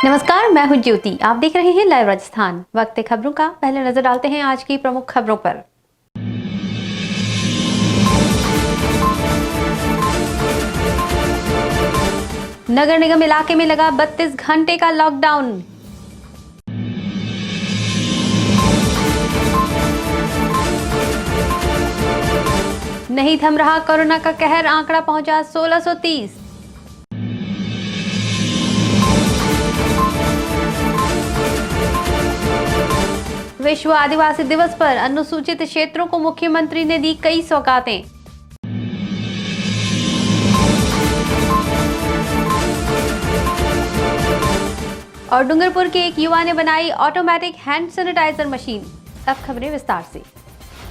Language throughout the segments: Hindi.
नमस्कार, मैं हूं ज्योति। आप देख रहे हैं लाइव राजस्थान। वक्त है खबरों का। पहले नजर डालते हैं आज की प्रमुख खबरों पर। नगर निगम इलाके में लगा 32 घंटे का लॉकडाउन। नहीं थम रहा कोरोना का कहर, आंकड़ा पहुंचा 1630। विश्व आदिवासी दिवस पर अनुसूचित क्षेत्रों को मुख्यमंत्री ने दी कई सौगातें। और डूंगरपुर के एक युवा ने बनाई ऑटोमेटिक हैंड सैनिटाइजर मशीन। अब खबरें विस्तार से।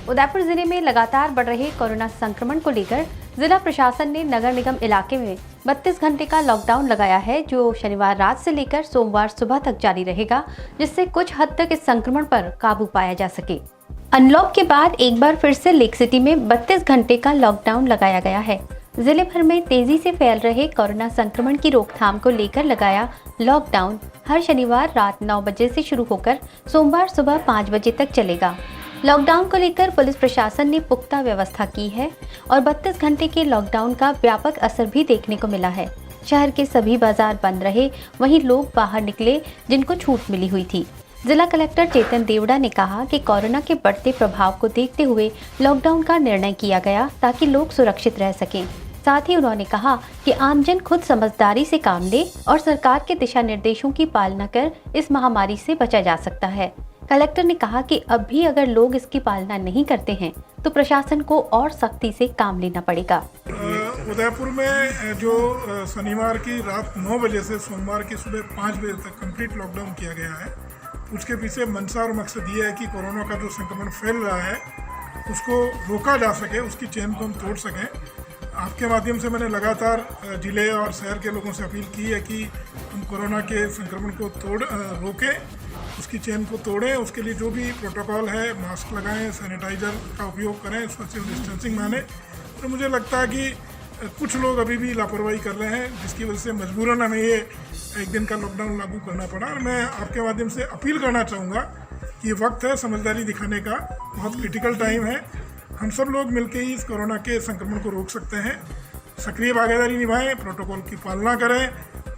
उदयपुर जिले में लगातार बढ़ रहे कोरोना संक्रमण को लेकर जिला प्रशासन ने नगर निगम इलाके में 32 घंटे का लॉकडाउन लगाया है, जो शनिवार रात से लेकर सोमवार सुबह तक जारी रहेगा, जिससे कुछ हद तक इस संक्रमण पर काबू पाया जा सके। अनलॉक के बाद एक बार फिर से लेक सिटी में 32 घंटे का लॉकडाउन लगाया गया है। जिले भर में तेजी से फैल रहे कोरोना संक्रमण की रोकथाम को लेकर लगाया लॉकडाउन हर शनिवार रात 9 बजे से शुरू होकर सोमवार सुबह 5 बजे तक चलेगा। लॉकडाउन को लेकर पुलिस प्रशासन ने पुख्ता व्यवस्था की है और 32 घंटे के लॉकडाउन का व्यापक असर भी देखने को मिला है। शहर के सभी बाजार बंद रहे, वहीं लोग बाहर निकले जिनको छूट मिली हुई थी। जिला कलेक्टर चेतन देवड़ा ने कहा कि कोरोना के बढ़ते प्रभाव को देखते हुए लॉकडाउन का निर्णय किया गया ताकि लोग सुरक्षित रह सकें। साथ ही उन्होंने कहा कि आमजन खुद समझदारी से काम ले और सरकार के दिशा निर्देशों की पालना कर इस महामारी से बचा जा सकता है। कलेक्टर ने कहा कि अब भी अगर लोग इसकी पालना नहीं करते हैं तो प्रशासन को और सख्ती से काम लेना पड़ेगा। उदयपुर में जो शनिवार की रात 9 बजे से सोमवार की सुबह 5 बजे तक कंप्लीट लॉकडाउन किया गया है, उसके पीछे मंशा और मकसद ये है कि कोरोना का जो संक्रमण फैल रहा है उसको रोका जा सके, उसकी चेन को हम तोड़ सकें। आपके माध्यम से मैंने लगातार जिले और शहर के लोगों से अपील की है कि हम कोरोना के संक्रमण को रोकें, उसकी चेन को तोड़ें। उसके लिए जो भी प्रोटोकॉल है, मास्क लगाएं, सैनिटाइज़र का उपयोग करें, सोशल डिस्टेंसिंग माने। तो मुझे लगता है कि कुछ लोग अभी भी लापरवाही कर रहे हैं, जिसकी वजह से मजबूरन हमें ये एक दिन का लॉकडाउन लागू करना पड़ा। और मैं आपके माध्यम से अपील करना चाहूँगा कि ये वक्त है समझदारी दिखाने का, बहुत क्रिटिकल टाइम है। हम सब लोग मिलकर ही इस कोरोना के संक्रमण को रोक सकते हैं। सक्रिय भागीदारी निभाएं, प्रोटोकॉल की पालना करें,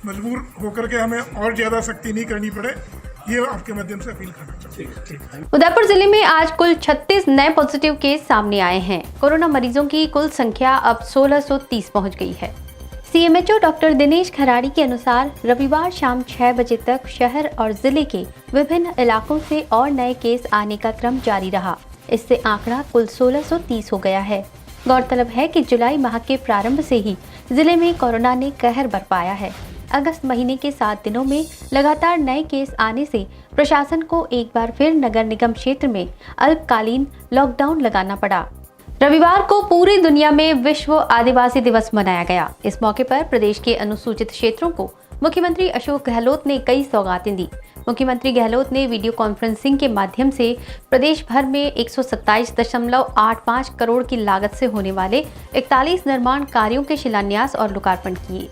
मजबूर होकर के हमें और ज़्यादा सख्ती नहीं करनी पड़े, ये आपके माध्यम से अपील करना चाहते हैं। उदयपुर जिले में आज कुल 36 नए पॉजिटिव केस सामने आए हैं। कोरोना मरीजों की कुल संख्या अब 1630 पहुंच गई है। सीएमएचओ डॉक्टर दिनेश खराड़ी के अनुसार रविवार शाम 6 बजे तक शहर और जिले के विभिन्न इलाकों से और नए केस आने का क्रम जारी रहा। इससे आंकड़ा कुल 1630 हो गया है। गौरतलब है कि जुलाई माह के प्रारंभ से ही जिले में कोरोना ने कहर बरपाया है। अगस्त महीने के 7 दिनों में लगातार नए केस आने से प्रशासन को एक बार फिर नगर निगम क्षेत्र में अल्पकालीन लॉकडाउन लगाना पड़ा। रविवार को पूरी दुनिया में विश्व आदिवासी दिवस मनाया गया। इस मौके पर प्रदेश के अनुसूचित क्षेत्रों को मुख्यमंत्री अशोक गहलोत ने कई सौगातें दी। मुख्यमंत्री गहलोत ने वीडियो कॉन्फ्रेंसिंग के माध्यम से प्रदेश भर में 127.85 करोड़ की लागत से होने वाले 41 निर्माण कार्यों के शिलान्यास और लोकार्पण किए।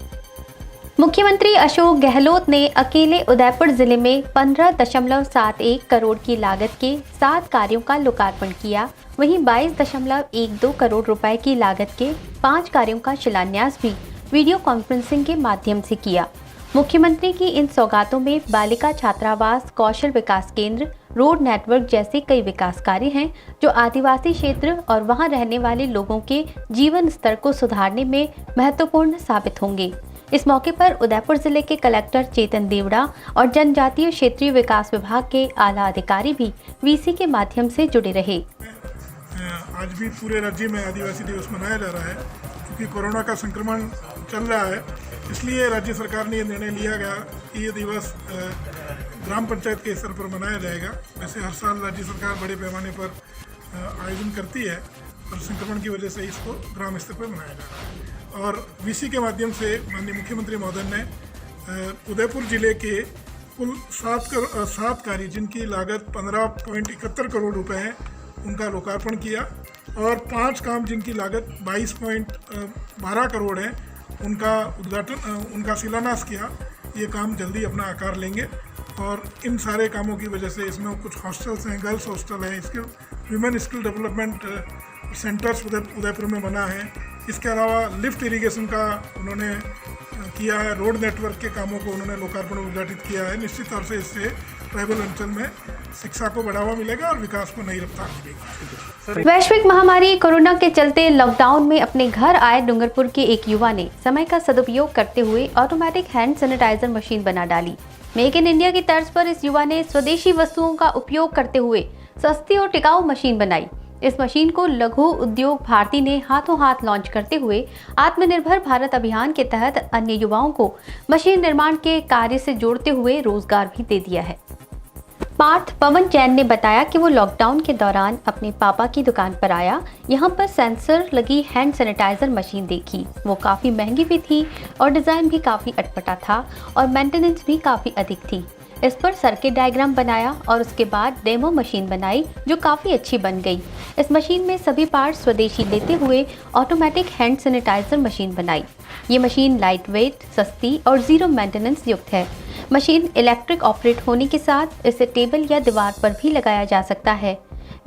मुख्यमंत्री अशोक गहलोत ने अकेले उदयपुर जिले में 15.71 करोड़ की लागत के 7 कार्यों का लोकार्पण किया। वहीं 22.12 करोड़ रुपए की लागत के 5 कार्यों का शिलान्यास भी वीडियो कॉन्फ्रेंसिंग के माध्यम से किया। मुख्यमंत्री की इन सौगातों में बालिका छात्रावास, कौशल विकास केंद्र, रोड नेटवर्क जैसे कई विकास कार्य हैं, जो आदिवासी क्षेत्र और वहां रहने वाले लोगों के जीवन स्तर को सुधारने में महत्वपूर्ण साबित होंगे। इस मौके पर उदयपुर जिले के कलेक्टर चेतन देवड़ा और जनजातीय क्षेत्रीय विकास विभाग के आला अधिकारी भी वीसी के माध्यम से जुड़े रहे। आज भी पूरे राज्य में आदिवासी दिवस मनाया जा रहा है, क्योंकि कोरोना का संक्रमण चल रहा है। इसलिए राज्य सरकार ने यह निर्णय लिया गया कि ये दिवस ग्राम पंचायत के स्तर पर मनाया जाएगा। वैसे हर साल राज्य सरकार बड़े पैमाने पर आयोजन करती है, और संक्रमण की वजह से इसको ग्राम स्तर पर मनाया जा रहा है। और वीसी के माध्यम से माननीय मुख्यमंत्री महोदय ने उदयपुर जिले के कुल 7 कार्य जिनकी लागत 15.71 करोड़ रुपए है, उनका लोकार्पण किया, और 5 काम जिनकी लागत 22.12 करोड़ है, उनका उद्घाटन, उनका शिलान्यास किया। ये काम जल्दी अपना आकार लेंगे। और इन सारे कामों की वजह से इसमें कुछ हॉस्टल्स हैं, गर्ल्स हॉस्टल हैं, इसके human skill development centres Udaipur में बना है। इसके अलावा लिफ्ट इरिगेशन का उन्होंने किया है, रोड नेटवर्क के कामों को उन्होंने लोकार्पण उद्घाटित किया है। निश्चित तौर से इससे ट्राइबल अंचल में शिक्षा को बढ़ावा मिलेगा और विकास को नई रफ्तार मिलेगी। वैश्विक महामारी कोरोना के चलते लॉकडाउन में अपने घर आए डूंगरपुर के एक युवा ने समय का सदुपयोग करते हुए ऑटोमेटिक हैंड सैनिटाइजर मशीन बना डाली। मेक इन इंडिया की तर्ज पर इस युवा ने स्वदेशी वस्तुओं का उपयोग करते हुए सस्ती और टिकाऊ मशीन बनाई। इस मशीन को लघु उद्योग भारती ने हाथों हाथ लॉन्च करते हुए आत्मनिर्भर भारत अभियान के तहत अन्य युवाओं को मशीन निर्माण के कार्य से जोड़ते हुए रोजगार भी दे दिया है। पार्थ पवन जैन ने बताया कि वो लॉकडाउन के दौरान अपने पापा की दुकान पर आया। यहाँ पर सेंसर लगी हैंड सैनिटाइजर मशीन देखी। वो काफ़ी महंगी भी थी और डिज़ाइन भी काफ़ी अटपटा था और मेंटेनेंस भी काफ़ी अधिक थी। इस पर सर्किट डायग्राम बनाया और उसके बाद डेमो मशीन बनाई जो काफ़ी अच्छी बन गई। इस मशीन में सभी पार्ट स्वदेशी लेते हुए ऑटोमेटिक हैंड सैनिटाइजर मशीन बनाई। ये मशीन लाइट वेट, सस्ती और ज़ीरो मेंटेनेंस युक्त है। मशीन इलेक्ट्रिक ऑपरेट होने के साथ इसे टेबल या दीवार पर भी लगाया जा सकता है।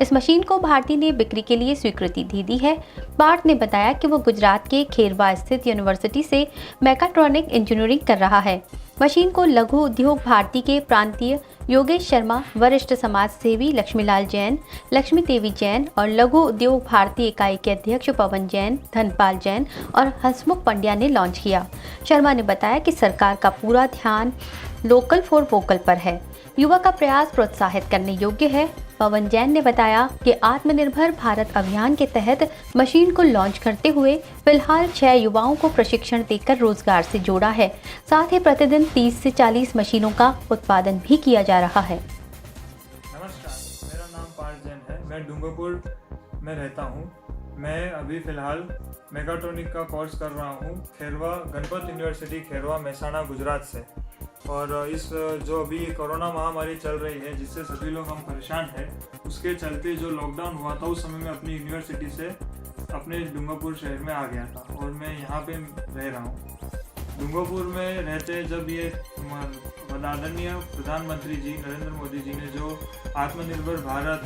इस मशीन को भारती ने बिक्री के लिए स्वीकृति दे दी है। पार्थ ने बताया कि वो गुजरात के खेरवा स्थित यूनिवर्सिटी से मैकाट्रॉनिक इंजीनियरिंग कर रहा है। मशीन को लघु उद्योग भारती के प्रांतीय योगेश शर्मा, वरिष्ठ समाज सेवी लक्ष्मीलाल जैन, लक्ष्मी देवी जैन और लघु उद्योग भारती इकाई के अध्यक्ष पवन जैन, धनपाल जैन और हसमुख पंड्या ने लॉन्च किया। शर्मा ने बताया कि सरकार का पूरा ध्यान लोकल फॉर वोकल पर है। युवा का प्रयास प्रोत्साहित करने योग्य है। पवन जैन ने बताया कि आत्मनिर्भर भारत अभियान के तहत मशीन को लॉन्च करते हुए फिलहाल 6 युवाओं को प्रशिक्षण देकर रोजगार से जोड़ा है। साथ ही प्रतिदिन 30 से 40 मशीनों का उत्पादन भी किया जा रहा है। नमस्कार, मेरा नाम पार्थ जैन है। मैं डूंगरपुर में रहता हूँ। मैं अभी फ़िलहाल मेकाट्रॉनिक का कोर्स कर रहा हूँ खेरवा गणपत यूनिवर्सिटी खेरवा मेहसाणा गुजरात से। और इस जो अभी कोरोना महामारी चल रही है जिससे सभी लोग हम परेशान हैं, उसके चलते जो लॉकडाउन हुआ था उस समय में अपनी यूनिवर्सिटी से अपने डूंगरपुर शहर में आ गया था और मैं यहाँ पे रह रहा हूँ। डूंगरपुर में रहते जब ये आदरणीय प्रधानमंत्री जी नरेंद्र मोदी जी ने जो आत्मनिर्भर भारत,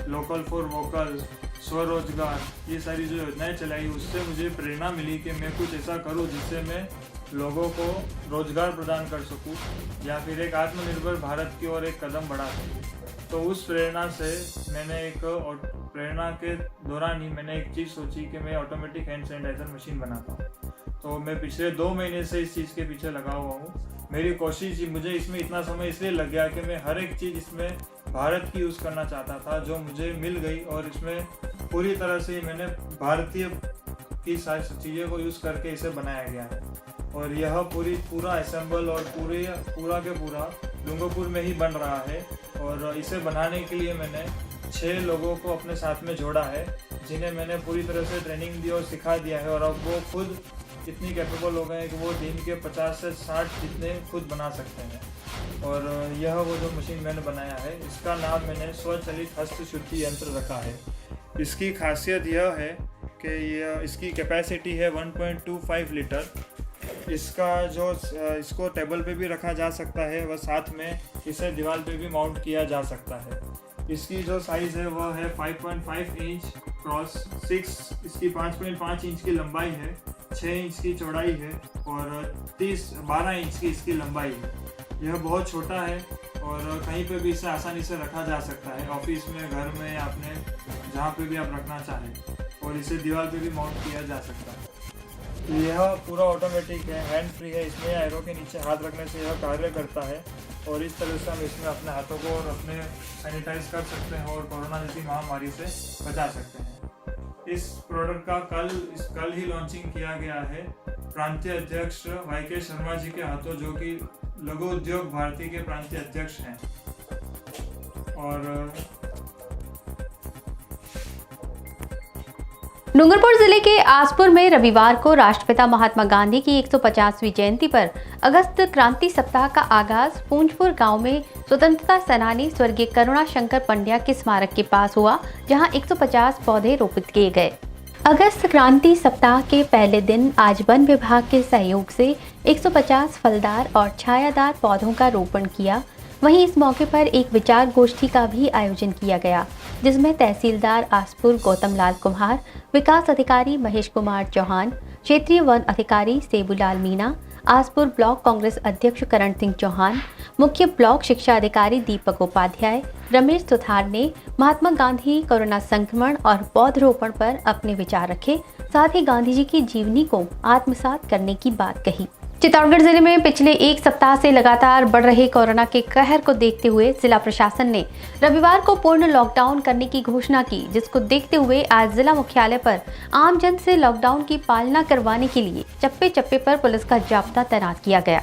लोकल फॉर वोकल, स्वरोजगार, ये सारी जो योजनाएं चलाई, उससे मुझे प्रेरणा मिली कि मैं कुछ ऐसा करूं जिससे मैं लोगों को रोजगार प्रदान कर सकूं या फिर एक आत्मनिर्भर भारत की ओर एक कदम बढ़ा सकूं। तो उस प्रेरणा से मैंने प्रेरणा के दौरान ही मैंने एक चीज़ सोची कि मैं ऑटोमेटिक हैंड सैनिटाइजर मशीन बनाता हूँ। तो मैं पिछले 2 महीने से इस चीज़ के पीछे लगा हुआ हूँ। मेरी कोशिश, मुझे इसमें इतना समय इसलिए लग गया कि मैं हर एक चीज़ इसमें भारत की यूज़ करना चाहता था जो मुझे मिल गई और इसमें पूरी तरह से मैंने भारतीय की सारी चीज़ों को यूज़ करके इसे बनाया गया है। और यह पूरा असेंबल और पूरा के पूरा डूंगरपुर में ही बन रहा है। और इसे बनाने के लिए मैंने 6 लोगों को अपने साथ में जोड़ा है जिन्हें मैंने पूरी तरह से ट्रेनिंग दी और सिखा दिया है। और अब वो खुद इतनी कैपेबल हो गए हैं कि वो दिन के 50 से 60 जितने खुद बना सकते हैं। और यह वो जो मशीन मैंने बनाया है, इसका नाम मैंने स्वचालित हस्त शुद्धि यंत्र रखा है। इसकी खासियत यह है कि इसकी कैपेसिटी है 1.25 लीटर। इसका जो इसको टेबल पे भी रखा जा सकता है, वह साथ में इसे दीवार पे भी माउंट किया जा सकता है। इसकी जो साइज़ है वह है 5.5 इंच क्रॉस 6, इसकी 5.5 इंच की लंबाई है, 6 इंच की चौड़ाई है और 12 इंच की इसकी लंबाई है। यह बहुत छोटा है और कहीं पे भी इसे आसानी से रखा जा सकता है, ऑफिस में, घर में, आपने जहाँ पे भी आप रखना चाहें। और इसे दीवार पे भी माउंट किया जा सकता है। यह पूरा ऑटोमेटिक है, हैंड फ्री है। इसमें एरो के नीचे हाथ रखने से यह कार्य करता है और इस तरह से हम इसमें अपने हाथों को और अपने सैनिटाइज कर सकते हैं और कोरोना जैसी महामारी से बचा सकते हैं। इस प्रोडक्ट का कल ही लॉन्चिंग किया गया है प्रांतीय अध्यक्ष YK शर्मा जी के हाथों, जो कि लघु उद्योग भारती के प्रांतीय अध्यक्ष हैं। और डूंगरपुर जिले के आसपुर में रविवार को राष्ट्रपिता महात्मा गांधी की 150वीं जयंती पर अगस्त क्रांति सप्ताह का आगाज पूंजपुर गांव में स्वतंत्रता सेनानी स्वर्गीय करुणा शंकर पंड्या के स्मारक के पास हुआ, जहां 150 पौधे रोपित किए गए। अगस्त क्रांति सप्ताह के पहले दिन आज वन विभाग के सहयोग से 150 फलदार और छायादार पौधों का रोपण किया। वहीं इस मौके पर एक विचार गोष्ठी का भी आयोजन किया गया, जिसमें तहसीलदार आसपुर गौतम लाल कुम्हार, विकास अधिकारी महेश कुमार चौहान, क्षेत्रीय वन अधिकारी सेबूलाल मीणा, आसपुर ब्लॉक कांग्रेस अध्यक्ष करण सिंह चौहान, मुख्य ब्लॉक शिक्षा अधिकारी दीपक उपाध्याय, रमेश सुथार ने महात्मा गांधी कोरोना संक्रमण और पौधरोपण पर अपने विचार रखे। साथ ही गांधी जी की जीवनी को आत्मसात करने की बात कही। चित्तौड़गढ़ जिले में पिछले एक सप्ताह से लगातार बढ़ रहे कोरोना के कहर को देखते हुए जिला प्रशासन ने रविवार को पूर्ण लॉकडाउन करने की घोषणा की, जिसको देखते हुए आज जिला मुख्यालय पर आमजन से लॉकडाउन की पालना करवाने के लिए चप्पे चप्पे पर पुलिस का जाब्ता तैनात किया गया।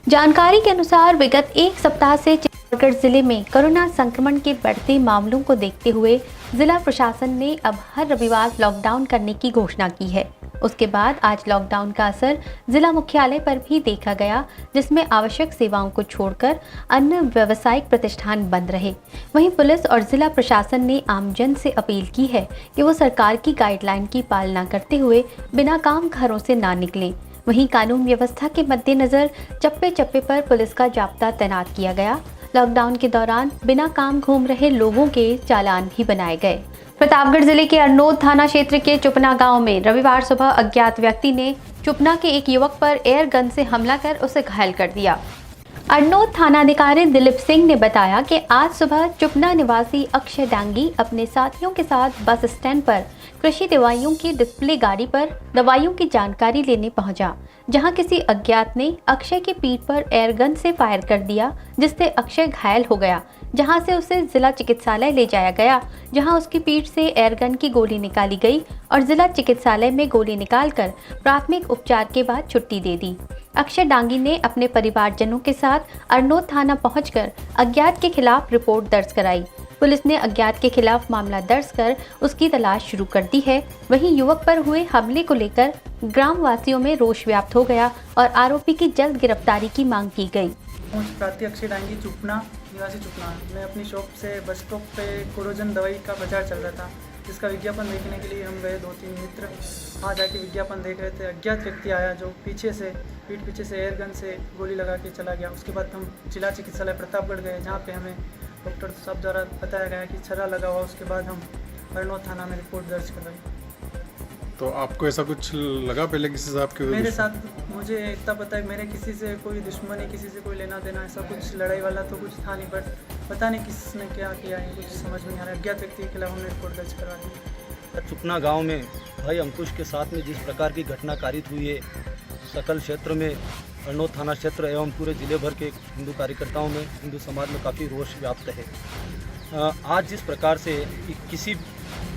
जानकारी के अनुसार विगत एक सप्ताह से चित्तौड़गढ़ जिले में कोरोना संक्रमण के बढ़ते मामलों को देखते हुए जिला प्रशासन ने अब हर रविवार लॉकडाउन करने की घोषणा की है। उसके बाद आज लॉकडाउन का असर जिला मुख्यालय पर भी देखा गया, जिसमें आवश्यक सेवाओं को छोड़कर अन्य व्यावसायिक प्रतिष्ठान बंद रहे। वहीं पुलिस और जिला प्रशासन ने आमजन से अपील की है कि वो सरकार की गाइडलाइन की पालना करते हुए बिना काम घरों से ना निकलें। वहीं कानून व्यवस्था के मद्देनजर चप्पे चप्पे पर पुलिस का जाब्ता तैनात किया गया। लॉकडाउन के दौरान बिना काम घूम रहे लोगों के चालान भी बनाए गए। प्रतापगढ़ जिले के अरनोद थाना क्षेत्र के चुपना गांव में रविवार सुबह अज्ञात व्यक्ति ने चुपना के एक युवक पर एयर गन से हमला कर उसे घायल कर दिया। अरनोद थानाधिकारी दिलीप सिंह ने बताया कि आज सुबह चुपना निवासी अक्षय डांगी अपने साथियों के साथ बस स्टैंड पर कृषि दवाइयों की डिस्प्ले गाड़ी पर दवाइयों की जानकारी लेने पहुंचा, जहां किसी अज्ञात ने अक्षय की पीठ पर एयरगन से फायर कर दिया, जिससे अक्षय घायल हो गया। जहां से उसे जिला चिकित्सालय ले जाया गया, जहां उसकी पीठ से एयरगन की गोली निकाली गई और जिला चिकित्सालय में गोली निकालकर प्राथमिक उपचार के बाद छुट्टी दे दी। अक्षय डांगी ने अपने परिवारजनों के साथ अरनोद थाना पहुंचकर अज्ञात के खिलाफ रिपोर्ट दर्ज कराई। पुलिस ने अज्ञात के खिलाफ मामला दर्ज कर उसकी तलाश शुरू कर दी है। वहीं युवक पर हुए हमले को लेकर ग्रामवासियों में रोष व्याप्त हो गया और आरोपी की जल्द गिरफ्तारी की मांग की गई। प्रार्थी अक्षय डांगी चुपना निवासी चुपना। मैं अपनी शॉप से बस स्टॉप पे कोरोजन दवाई का बाजार चल रहा था, जिसका विज्ञापन देखने के लिए हम गए। 2-3 मित्र वहाँ जाके विज्ञापन देख रहे थे। अज्ञात व्यक्ति आया जो पीठ पीछे से एयरगन से गोली लगा के चला गया। उसके बाद हम जिला चिकित्सालय प्रतापगढ़ गए, जहाँ पे हमें डॉक्टर साहब द्वारा बताया गया कि छर्रा लगा हुआ। उसके बाद हम अरनोद थाना में रिपोर्ट दर्ज करवाई। तो आपको ऐसा कुछ लगा पहले किसी से आपके? मेरे साथ मुझे इतना पता है, मेरे किसी से कोई दुश्मनी, किसी से कोई लेना देना, ऐसा कुछ लड़ाई वाला तो कुछ था नहीं, बट पता नहीं किसने क्या किया है, कुछ समझ में नहीं आ रहा। अज्ञात व्यक्ति के खिलाफ हमने रिपोर्ट दर्ज करवा दी। चुपना गांव में भाई अंकुश के साथ में जिस प्रकार की घटना कारित हुई है, सकल क्षेत्र में, अरनोद थाना क्षेत्र एवं पूरे जिले भर के हिंदू कार्यकर्ताओं में, हिंदू समाज में काफ़ी रोष व्याप्त है। आज जिस प्रकार से किसी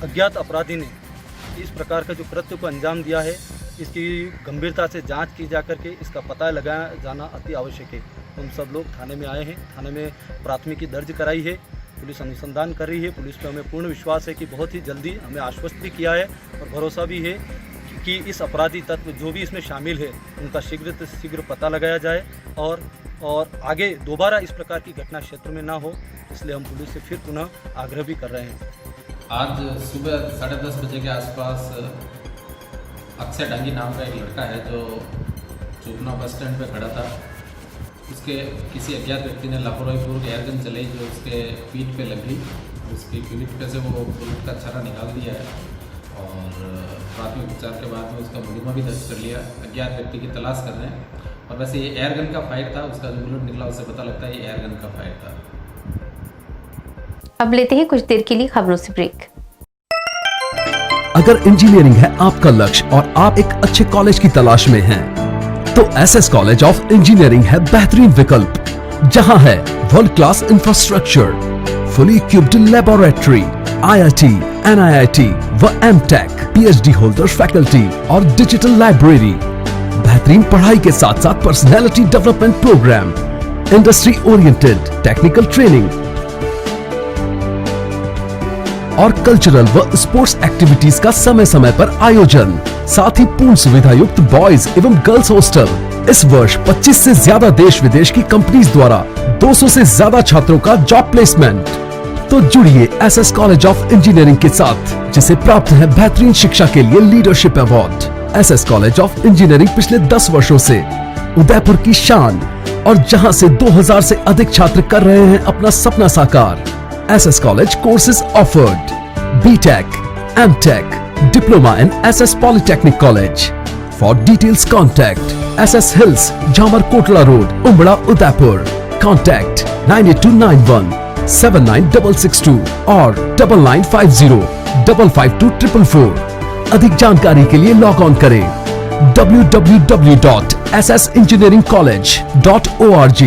अज्ञात अपराधी ने इस प्रकार का जो कृत्य को अंजाम दिया है, इसकी गंभीरता से जांच की जा करके इसका पता लगाया जाना अति आवश्यक है। हम सब लोग थाने में आए हैं, थाने में प्राथमिकी दर्ज कराई है, पुलिस अनुसंधान कर रही है। पुलिस पर हमें पूर्ण विश्वास है कि बहुत ही जल्दी हमें आश्वस्त भी किया है और भरोसा भी है कि इस अपराधी तत्व जो भी इसमें शामिल है उनका शीघ्र से शीघ्र पता लगाया जाए और आगे दोबारा इस प्रकार की घटना क्षेत्र में ना हो, इसलिए हम पुलिस से फिर पुनः आग्रह भी कर रहे हैं। आज सुबह 10:30 बजे के आसपास अक्षय डांगी नाम का एक लड़का है जो चुपना बस स्टैंड पे खड़ा था। उसके किसी अज्ञात व्यक्ति ने लापरवाहीपूर्वक एयरगन चलाई जो उसके पीठ पे लगी। उसकी पीठ पे से वो बुलेट का छर्रा निकाल दिया है और प्राथमिक उपचार के बाद में उसका मुकदमा भी दर्ज कर लिया। अज्ञात व्यक्ति की तलाश कर रहे हैं और वैसे ये एयरगन का फायर था। उसका जो बुलेट निकला उससे पता लगता है ये एयरगन का फायर था। अब लेते हैं कुछ देर के लिए खबरों से ब्रेक। अगर इंजीनियरिंग है आपका लक्ष्य और आप एक अच्छे कॉलेज की तलाश में हैं, तो एसएस कॉलेज ऑफ इंजीनियरिंग है बेहतरीन विकल्प, जहां है world class infrastructure, fully equipped laboratory, IIT, NIIT व एमटेक, PhD होल्डर फैकल्टी और डिजिटल लाइब्रेरी, बेहतरीन पढ़ाई के साथ साथ personality development programme, industry oriented technical training और कल्चरल व स्पोर्ट्स एक्टिविटीज का समय समय पर आयोजन, साथ ही पूर्ण सुविधा युक्त बॉयज एवं गर्ल्स हॉस्टल। इस वर्ष 25 से ज्यादा देश विदेश की कंपनीज द्वारा 200 से ज्यादा छात्रों का जॉब प्लेसमेंट। तो जुड़िए एसएस कॉलेज ऑफ इंजीनियरिंग के साथ, जिसे प्राप्त है बेहतरीन शिक्षा के लिए leadership award. SS college of engineering पिछले 10 वर्षों से उदयपुर की शान, और जहां से 2000 से अधिक छात्र कर रहे हैं अपना सपना साकार। SS college courses offered: BTech, MTech, diploma in SS polytechnic college. For details contact SS Hills, Jamar Kotla Road, Umbra, Udaipur. Contact 98291 79662 और 9950 552 444। अधिक जानकारी के लिए लॉग ऑन करें www.ssengineeringcollege.org।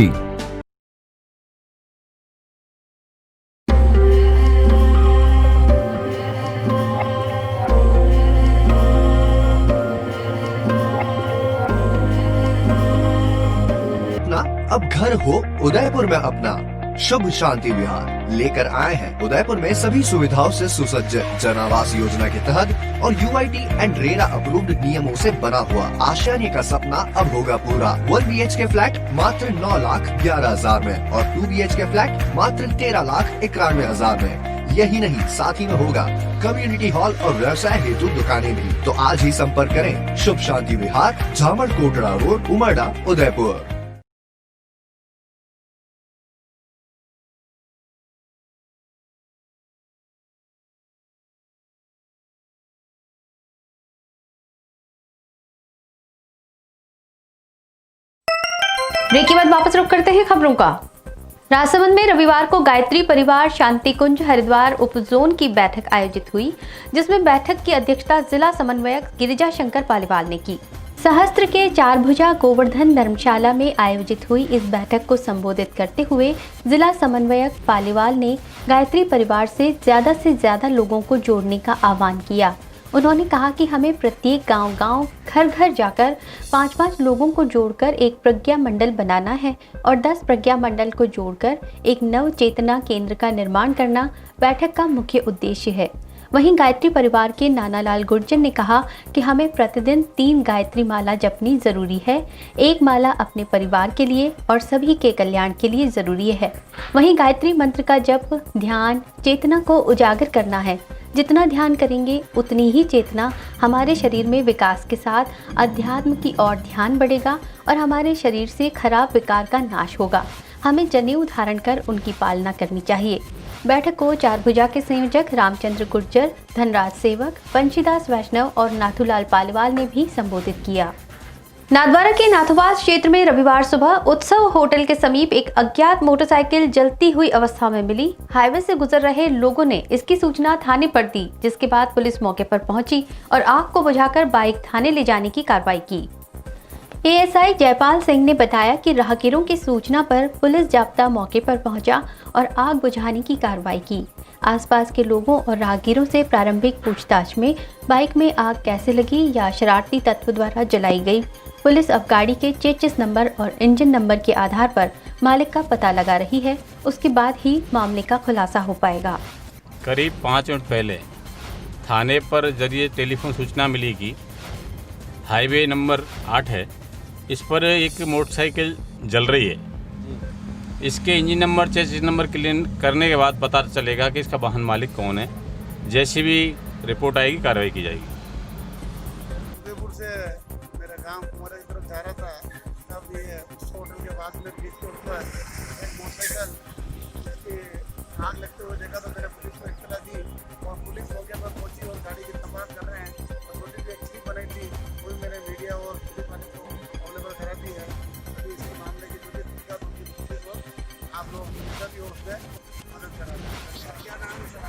अब घर हो उदयपुर में अपना। शुभ शांति विहार लेकर आए हैं उदयपुर में सभी सुविधाओं से सुसज्जित जन आवास योजना के तहत और UIT एंड रेरा अप्रूव्ड नियमों से बना हुआ आशियाने का सपना अब होगा पूरा। 1 BHK फ्लैट मात्र 9,11,000 में और 2 BHK फ्लैट मात्र 13,91,000 में। यही नहीं, साथ ही में होगा कम्युनिटी हॉल और व्यवसाय हेतु दुकानें भी। तो आज ही संपर्क करें शुभ शांति विहार, जामर कोटड़ा रोड, उमरडा, उदयपुर। ब्रेक के बाद वापस रुक करते हैं खबरों का। राजसमंद में रविवार को गायत्री परिवार शांति कुंज हरिद्वार उप जोन की बैठक आयोजित हुई, जिसमें बैठक की अध्यक्षता जिला समन्वयक गिरिजा शंकर पालीवाल ने की। सहस्त्र के 4 भुजा गोवर्धन धर्मशाला में आयोजित हुई इस बैठक को संबोधित करते हुए जिला समन्वयक पालीवाल ने गायत्री परिवार से ज्यादा लोगों को जोड़ने का आह्वान किया। उन्होंने कहा कि हमें प्रत्येक गांव-गांव, घर-घर जाकर 5-5 लोगों को जोड़कर एक प्रज्ञा मंडल बनाना है और 10 प्रज्ञा मंडल को जोड़कर एक नव चेतना केंद्र का निर्माण करना बैठक का मुख्य उद्देश्य है। वहीं गायत्री परिवार के नानालाल गुर्जर ने कहा कि हमें प्रतिदिन 3 गायत्री माला जपनी जरूरी है। एक माला अपने परिवार के लिए और सभी के कल्याण के लिए जरूरी है। वहीं गायत्री मंत्र का जप, ध्यान, चेतना को उजागर करना है। जितना ध्यान करेंगे उतनी ही चेतना हमारे शरीर में विकास के साथ अध्यात्म की ओर ध्यान बढ़ेगा और हमारे शरीर से खराब विकार का नाश होगा। हमें जनेऊ धारण कर उनकी पालना करनी चाहिए। बैठक को 4 भुजा के संयोजक रामचंद्र गुर्जर, धनराज सेवक, पंशीदास वैष्णव और नाथूलाल पालीवाल ने भी संबोधित किया। नाथद्वारा के नाथोवास क्षेत्र में रविवार सुबह उत्सव होटल के समीप एक अज्ञात मोटरसाइकिल जलती हुई अवस्था में मिली। हाईवे से गुजर रहे लोगों ने इसकी सूचना थाने पर दी, जिसके बाद पुलिस मौके पर पहुंची और आग को बुझाकर बाइक थाने ले जाने की कार्रवाई की। ASI जयपाल सिंह ने बताया कि राहगीरों की सूचना पर पुलिस जाब्ता मौके पर पहुंचा और आग बुझाने की कार्रवाई की। आसपास के लोगों और राहगीरों से प्रारंभिक पूछताछ में बाइक में आग कैसे लगी या शरारती तत्व द्वारा जलाई गई। पुलिस अब गाड़ी के चेचिस नंबर और इंजन नंबर के आधार पर मालिक का पता लगा रही है। उसके बाद ही मामले का खुलासा हो पाएगा। करीब 5 मिनट पहले थाने पर जरिए टेलीफोन सूचना मिली कि हाईवे नंबर 8 है, इस पर एक मोटरसाइकिल जल रही है। इसके engine number, chassis number clean करने के बाद पता चलेगा कि इसका वाहन मालिक कौन है। जैसी भी रिपोर्ट आएगी कार्रवाई की जाएगी। उदयपुर से मेरा गांव कुमारा की तरफ जा रहा था, तब ये होटल के पास में बीच के ऊपर एक मोटरसाइकिल आग लगते हुए देखा तो मैंने पुलिस को इत्तला दी और पुलिस मौके पर पहुंची और गाड़ी की तपास कर रहे हैं। और छोटी सी एक क्लिप बनाई थी, वो भी मैंने मीडिया और पुलिस वाले को अवेलेबल करा दी है। अभी इसी मामले की जो भी तहकीकात होगी पुलिस को आप लोग मीडिया की ओर से मदद करा दें। क्या नाम है सर?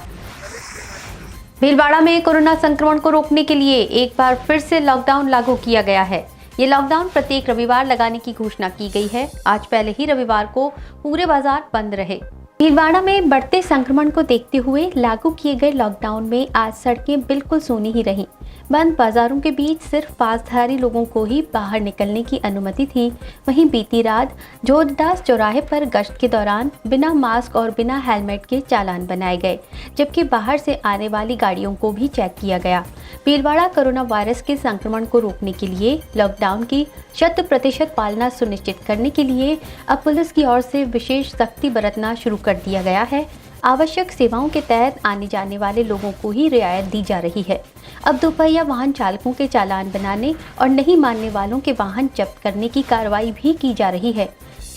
भीलवाड़ा में कोरोना संक्रमण को रोकने के लिए एक बार फिर से लॉकडाउन लागू किया गया है। ये लॉकडाउन प्रत्येक रविवार लगाने की घोषणा की गई है। आज पहले ही रविवार को पूरे बाजार बंद रहे। भीलवाड़ा में बढ़ते संक्रमण को देखते हुए लागू किए गए लॉकडाउन में आज सड़कें बिल्कुल सूनी ही रहीं। बंद बाजारों के बीच सिर्फ पासधारी लोगों को ही बाहर निकलने की अनुमति थी। वहीं बीती रात जोधदास चौराहे पर गश्त के दौरान बिना मास्क और बिना हेलमेट के चालान बनाए गए, जबकि बाहर से आने वाली गाड़ियों को भी चेक किया गया। भीलवाड़ा कोरोना वायरस के संक्रमण को रोकने के लिए लॉकडाउन की 100% पालना सुनिश्चित करने के लिए अब पुलिस की ओर से विशेष सख्ती बरतना शुरू कर दिया गया है। आवश्यक सेवाओं के तहत आने जाने वाले लोगों को ही रियायत दी जा रही है। अब दोपहिया वाहन चालकों के चालान बनाने और नहीं मानने वालों के वाहन जब्त करने की कार्रवाई भी की जा रही है।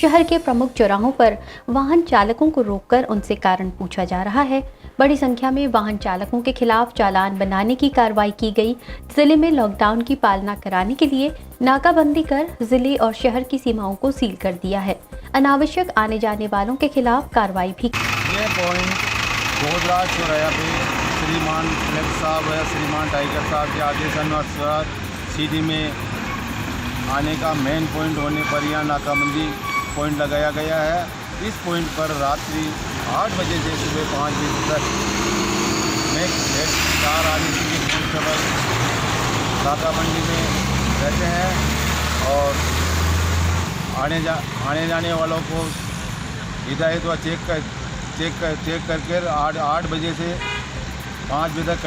शहर के प्रमुख चौराहों पर वाहन चालकों को रोककर उनसे कारण पूछा जा रहा है। बड़ी संख्या में वाहन चालकों के खिलाफ चालान बनाने की कार्रवाई की गई। जिले में लॉकडाउन की पालना कराने के लिए नाकाबंदी कर जिले और शहर की सीमाओं को सील कर दिया है। अनावश्यक आने जाने वालों के खिलाफ कार्रवाई भी। ये पॉइंट गोदराज चौराया पे श्रीमान फ्लेक्स साहब या श्रीमान टाइगर साहब के आदेशानुसार सीधी में आने का मेन पॉइंट होने पर यहाँ नाकाबंदी पॉइंट लगाया गया है। इस पॉइंट पर रात्रि 8 बजे से सुबह 5 बजे तक में कार आने की कांस्टेबल नाकाबंदी में रहते हैं और आने जाने वालों को हिदायत व चेक करके 8 बजे से 5 बजे तक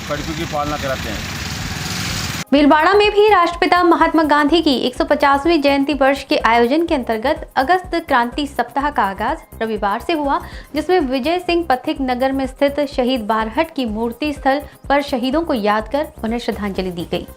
कर्फ्यू की पालना कराते हैं। भीलवाड़ा में भी राष्ट्रपिता महात्मा गांधी की 150वीं जयंती वर्ष के आयोजन के अंतर्गत अगस्त क्रांति सप्ताह का आगाज रविवार से हुआ, जिसमें विजय सिंह पथिक नगर में स्थित शहीद बारहट की मूर्ति स्थल पर शहीदों को याद कर उन्हें श्रद्धांजलि दी गई।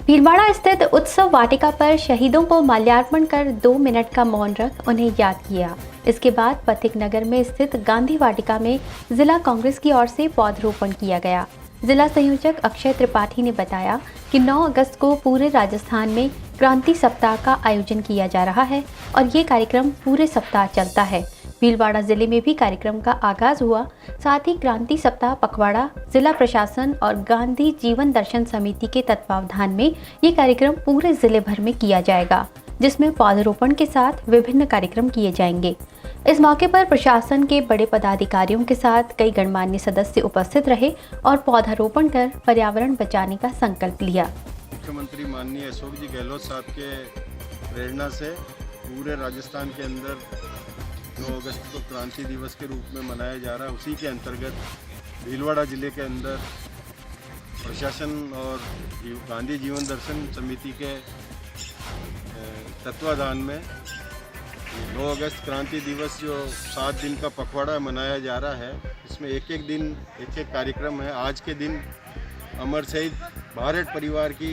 भीलवाड़ा स्थित उत्सव वाटिका पर शहीदों को माल्यार्पण कर 2 मिनट का मौन रख उन्हें याद किया। इसके बाद पथिक नगर में स्थित गांधी वाटिका में जिला कांग्रेस की ओर से पौधरोपण किया गया। जिला संयोजक अक्षय त्रिपाठी ने बताया कि 9 अगस्त को पूरे राजस्थान में क्रांति सप्ताह का आयोजन किया जा रहा है और ये कार्यक्रम पूरे सप्ताह चलता है। भीलवाड़ा जिले में भी कार्यक्रम का आगाज हुआ। साथ ही क्रांति सप्ताह पखवाड़ा जिला प्रशासन और गांधी जीवन दर्शन समिति के तत्वावधान में ये कार्यक्रम पूरे जिले भर में किया जाएगा, जिसमें पौधरोपण के साथ विभिन्न कार्यक्रम किए जाएंगे। इस मौके पर प्रशासन के बड़े पदाधिकारियों के साथ कई गणमान्य सदस्य उपस्थित रहे और पौधारोपण कर पर्यावरण बचाने का संकल्प लिया। मुख्यमंत्री माननीय अशोक जी गहलोत साहब के प्रेरणा से पूरे राजस्थान के अंदर 9 अगस्त को क्रांति दिवस के रूप में मनाया जा रहा है। उसी के अंतर्गत भीलवाड़ा जिले के अंदर प्रशासन और गांधी जीवन दर्शन समिति के तत्वाधान में 9 अगस्त क्रांति दिवस जो 7 दिन का पखवाड़ा मनाया जा रहा है, इसमें एक एक कार्यक्रम है। आज के दिन अमर शहीद बारहट परिवार की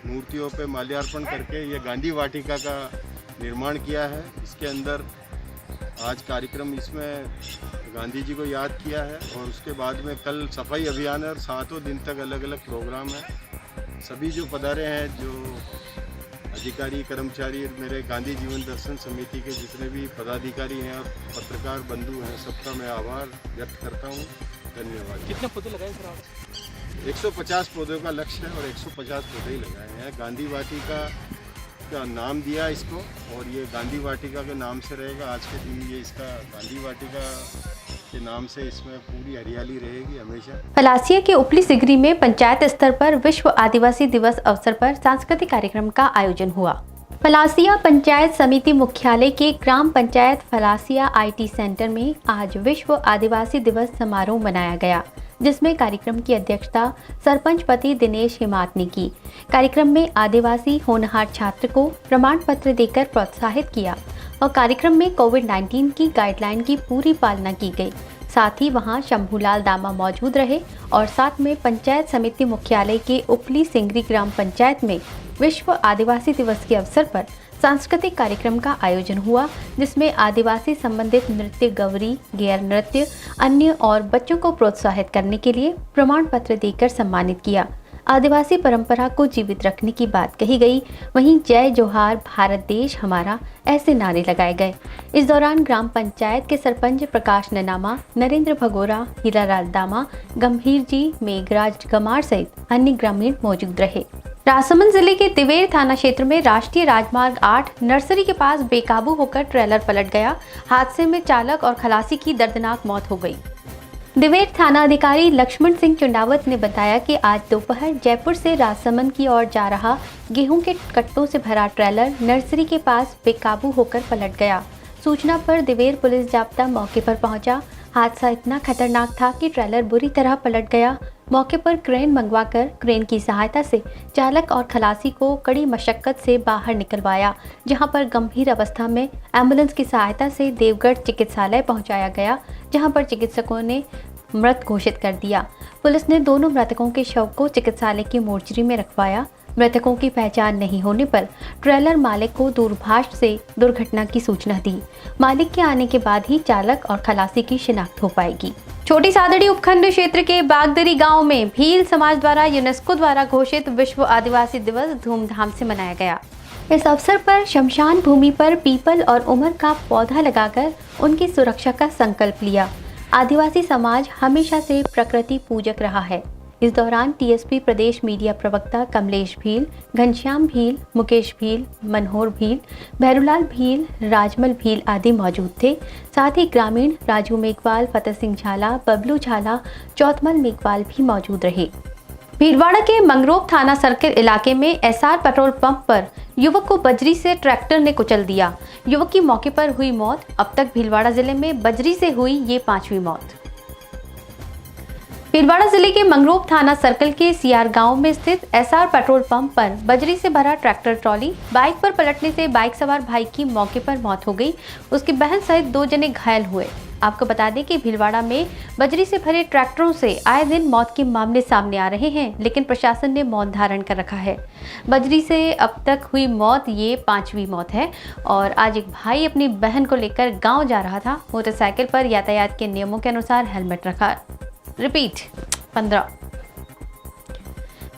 मूर्तियों पे माल्यार्पण करके ये गांधी वाटिका का निर्माण किया है। इसके अंदर आज कार्यक्रम इसमें गांधी जी को याद किया है और उसके बाद में कल सफाई अभियान है और 7 दिन तक अलग अलग प्रोग्राम है। सभी जो पधारे हैं, जो अधिकारी कर्मचारी, मेरे गांधी जीवन दर्शन समिति के जितने भी पदाधिकारी हैं और पत्रकार बंधु हैं, सबका मैं आभार व्यक्त करता हूं। धन्यवाद। कितने पौधे लगाए सर आप? 150 पौधों का लक्ष्य है और 150 पौधे ही लगाए हैं। गांधी वाटिका का नाम दिया इसको और ये गांधी वाटिका के नाम से रहेगा। आज के दिन ये इसका गांधी वाटिका के नाम से इसमें पूरी हरियाली रहेगी हमेशा। पलासिया के उपली सिगरी में पंचायत स्तर पर विश्व आदिवासी दिवस अवसर पर सांस्कृतिक कार्यक्रम का आयोजन हुआ। पलासिया पंचायत समिति मुख्यालय के ग्राम पंचायत पलासिया IT सेंटर में आज विश्व आदिवासी दिवस समारोह मनाया गया, जिसमें कार्यक्रम की अध्यक्षता सरपंच पति दिनेश हिमात ने की। कार्यक्रम में आदिवासी होनहार छात्र को प्रमाण पत्र देकर प्रोत्साहित किया और कार्यक्रम में कोविड-19 की गाइडलाइन की पूरी पालना की गई। साथ ही वहां शंभूलाल दामा मौजूद रहे और साथ में पंचायत समिति मुख्यालय के उपली सिंगरी ग्राम पंचायत में विश्व आदिवासी दिवस के अवसर पर सांस्कृतिक कार्यक्रम का आयोजन हुआ, जिसमें आदिवासी संबंधित नृत्य, गवरी, गैर नृत्य, अन्य और बच्चों को प्रोत्साहित करने के लिए प्रमाण पत्र देकर सम्मानित किया। आदिवासी परंपरा को जीवित रखने की बात कही गई। वहीं जय जोहार, भारत देश हमारा ऐसे नारे लगाए गए। इस दौरान ग्राम पंचायत के सरपंच प्रकाश ननामा, नरेंद्र भगोरा, हीरालाल दामा, गंभीर जी, मेघराज गमार सहित अन्य ग्रामीण मौजूद रहे। राजसमंद जिले के दिवेर थाना क्षेत्र में राष्ट्रीय राजमार्ग 8 नर्सरी के पास बेकाबू होकर ट्रेलर पलट गया। हादसे में चालक और खलासी की दर्दनाक मौत हो गई। दिवेर थाना अधिकारी लक्ष्मण सिंह चुंडावत ने बताया कि आज दोपहर जयपुर से राजसमंद की ओर जा रहा गेहूं के कट्टों से भरा ट्रेलर नर्सरी के पास बेकाबू होकर पलट गया। सूचना पर दिवेर पुलिस जाब्ता मौके पर पहुंचा। हादसा इतना खतरनाक था कि ट्रेलर बुरी तरह पलट गया। मौके पर क्रेन मंगवाकर क्रेन की सहायता से चालक और खलासी को कड़ी मशक्कत से बाहर निकलवाया, जहां पर गंभीर अवस्था में एम्बुलेंस की सहायता से देवगढ़ चिकित्सालय पहुंचाया गया, जहां पर चिकित्सकों ने मृत घोषित कर दिया। पुलिस ने दोनों मृतकों के शव को चिकित्सालय की मोर्चरी में रखवाया। मृतकों की पहचान नहीं होने पर ट्रेलर मालिक को दूरभाष से दुर्घटना की सूचना दी। मालिक के आने के बाद ही चालक और खलासी की शिनाख्त हो पाएगी। छोटी सादड़ी उपखंड क्षेत्र के बागदरी गांव में भील समाज द्वारा यूनेस्को द्वारा घोषित विश्व आदिवासी दिवस धूमधाम से मनाया गया। इस अवसर पर शमशान भूमि पर पीपल और उमर का पौधा लगाकर उनकी सुरक्षा का संकल्प लिया। आदिवासी समाज हमेशा से प्रकृति पूजक रहा है। इस दौरान टीएसपी प्रदेश मीडिया प्रवक्ता कमलेश भील, घनश्याम भील, मुकेश भील, मनोहर भील, भैरूलाल भील, राजमल भील आदि मौजूद थे। साथ ही ग्रामीण राजू मेघवाल, फतेह सिंह झाला, बबलू झाला, चौथमल मेघवाल भी मौजूद रहे। भीलवाड़ा के मंगरोप थाना सर्किल इलाके में एसआर पेट्रोल पंप पर युवक को बजरी से ट्रैक्टर ने कुचल दिया। युवक की मौके पर हुई मौत। अब तक भीलवाड़ा जिले में बजरी से हुई ये 5वीं मौत। भीलवाड़ा जिले के मंगरोप थाना सर्कल के सीआर गांव में स्थित एसआर पेट्रोल पंप पर बजरी से भरा ट्रैक्टर ट्रॉली बाइक पर पलटने से बाइक सवार भाई की मौके पर मौत हो गई। उसकी बहन सहित 2 जने घायल हुए। आपको बता दें कि भीलवाड़ा में बजरी से भरे ट्रैक्टरों से आए दिन मौत के मामले सामने आ रहे हैं, लेकिन प्रशासन ने मौन धारण कर रखा है। बजरी से अब तक हुई मौत ये 5वीं मौत है। और आज एक भाई अपनी बहन को लेकर गाँव जा रहा था। मोटरसाइकिल पर यातायात के नियमों के अनुसार हेलमेट रखा। रिपीट 15।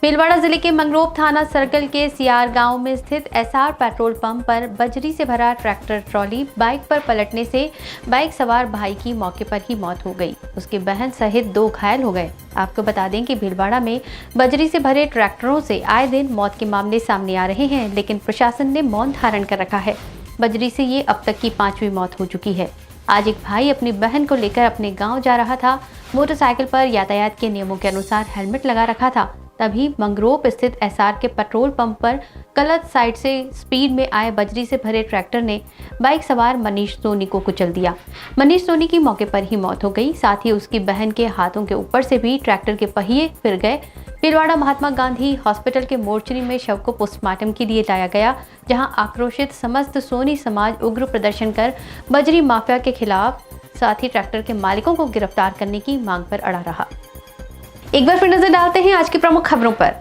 भीलवाड़ा जिले के मंगरोप थाना सर्कल के सीआर गांव में स्थित एसआर पेट्रोल पंप पर बजरी से भरा ट्रैक्टर ट्रॉली बाइक पर पलटने से बाइक सवार भाई की मौके पर ही मौत हो गई। उसकी बहन सहित 2 घायल हो गए। आपको बता दें कि भीलवाड़ा में बजरी से भरे ट्रैक्टरों से आए दिन मौत के मामले सामने आ रहे हैं, लेकिन प्रशासन ने मौन धारण कर रखा है। बजरी से ये अब तक की 5वीं मौत हो चुकी है। आज एक भाई अपनी बहन को लेकर अपने गांव जा रहा था। मोटरसाइकिल पर यातायात के नियमों के अनुसार हेलमेट लगा रखा था। तभी मंगरोप स्थित एसआर के पेट्रोल पंप पर गलत साइड से स्पीड में आए बजरी से भरे ट्रैक्टर ने बाइक सवार मनीष सोनी को कुचल दिया। मनीष सोनी की मौके पर ही मौत हो गई। साथ ही उसकी बहन के हाथों के ऊपर से भी ट्रैक्टर के पहिए फिर गए। भीलवाड़ा महात्मा गांधी हॉस्पिटल के मोर्चरी में शव को पोस्टमार्टम के लिए लाया गया, जहां आक्रोशित समस्त सोनी समाज उग्र प्रदर्शन कर बजरी माफिया के खिलाफ, साथ ही ट्रैक्टर के मालिकों को गिरफ्तार करने की मांग पर अड़ा रहा। एक बार फिर नजर डालते हैं आज की प्रमुख खबरों पर।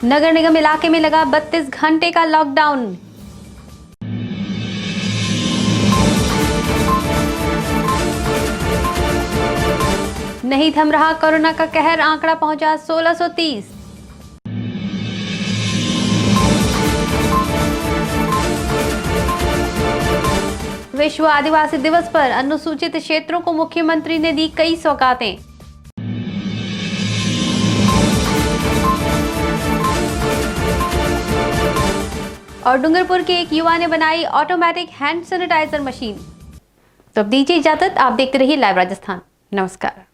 नगर निगम इलाके में लगा 32 घंटे का लॉकडाउन। नहीं थम रहा कोरोना का कहर, आंकड़ा पहुंचा 1630। विश्व आदिवासी दिवस पर अनुसूचित क्षेत्रों को मुख्यमंत्री ने दी कई सौगातें। और डूंगरपुर के एक युवा ने बनाई ऑटोमेटिक हैंड सैनिटाइजर मशीन। तो अब दीजिए इजाजत, आप देखते रहिए लाइव राजस्थान। नमस्कार।